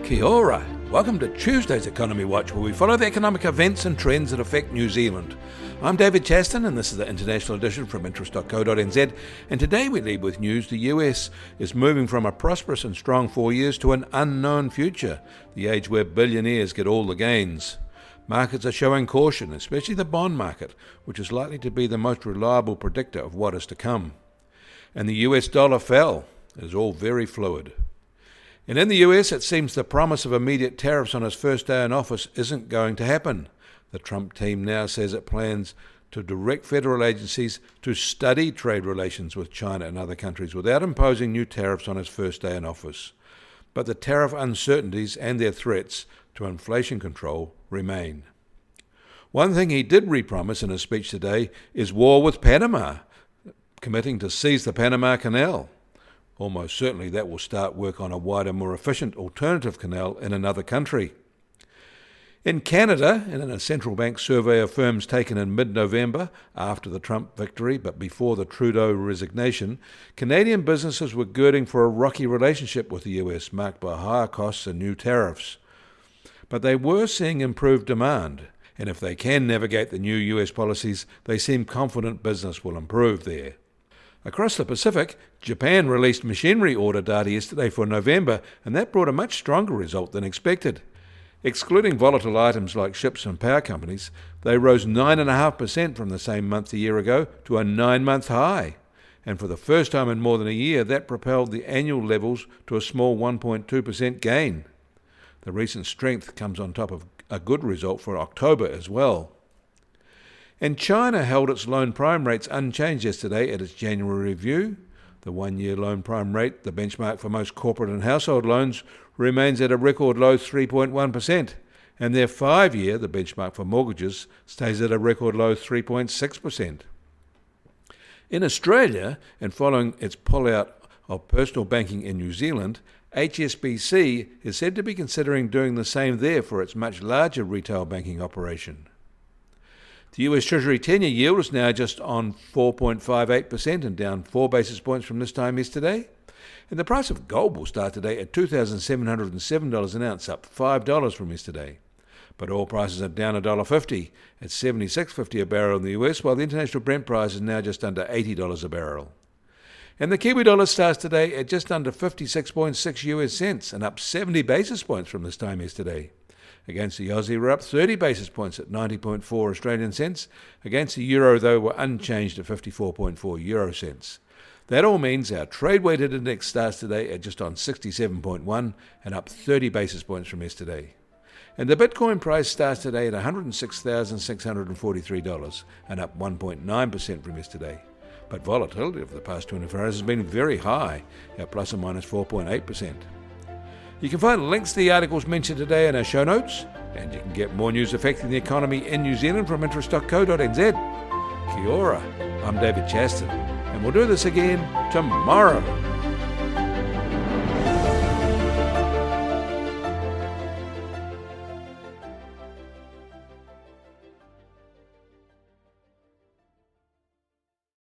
Kia ora. Welcome to Tuesday's Economy Watch, where we follow the economic events and trends that affect New Zealand. I'm David Chaston, and this is the international edition from interest.co.nz. And today we lead with news. The US is moving from a prosperous and strong 4 years to an unknown future, the age where billionaires get all the gains. Markets are showing caution, especially the bond market, which is likely to be the most reliable predictor of what is to come. And the US dollar fell. It is all very fluid. And in the US, it seems the promise of immediate tariffs on his first day in office isn't going to happen. The Trump team now says it plans to direct federal agencies to study trade relations with China and other countries without imposing new tariffs on his first day in office. But the tariff uncertainties and their threats to inflation control remain. One thing he did repromise in his speech today is war with Panama, committing to seize the Panama Canal. Almost certainly that will start work on a wider, more efficient alternative canal in another country. In Canada, in a central bank survey of firms taken in mid-November, after the Trump victory but before the Trudeau resignation, Canadian businesses were girding for a rocky relationship with the US, marked by higher costs and new tariffs. But they were seeing improved demand, and if they can navigate the new US policies, they seem confident business will improve there. Across the Pacific, Japan released machinery order data yesterday for November, and that brought a much stronger result than expected. Excluding volatile items like ships and power companies, they rose 9.5% from the same month a year ago to a 9-month high. And for the first time in more than a year, that propelled the annual levels to a small 1.2% gain. The recent strength comes on top of a good result for October as well. And China held its loan prime rates unchanged yesterday at its January review. The one-year loan prime rate, the benchmark for most corporate and household loans, remains at a record low 3.1%, and their 5-year, the benchmark for mortgages, stays at a record low 3.6%. In Australia, and following its pullout of personal banking in New Zealand, HSBC is said to be considering doing the same there for its much larger retail banking operation. The US Treasury 10-year yield is now just on 4.58% and down 4 basis points from this time yesterday. And the price of gold will start today at $2,707 an ounce, up $5 from yesterday. But oil prices are down $1.50 at $76.50 a barrel in the US, while the international Brent price is now just under $80 a barrel. And the Kiwi dollar starts today at just under 56.6 US cents and up 70 basis points from this time yesterday. Against the Aussie, we're up 30 basis points at 90.4 Australian cents. Against the euro, though, we're unchanged at 54.4 euro cents. That all means our trade-weighted index starts today at just on 67.1 and up 30 basis points from yesterday. And the Bitcoin price starts today at $106,643 and up 1.9% from yesterday. But volatility over the past 24 hours has been very high, at plus or minus 4.8%. You can find links to the articles mentioned today in our show notes, and you can get more news affecting the economy in New Zealand from interest.co.nz. Kia ora, I'm David Chaston, and we'll do this again tomorrow.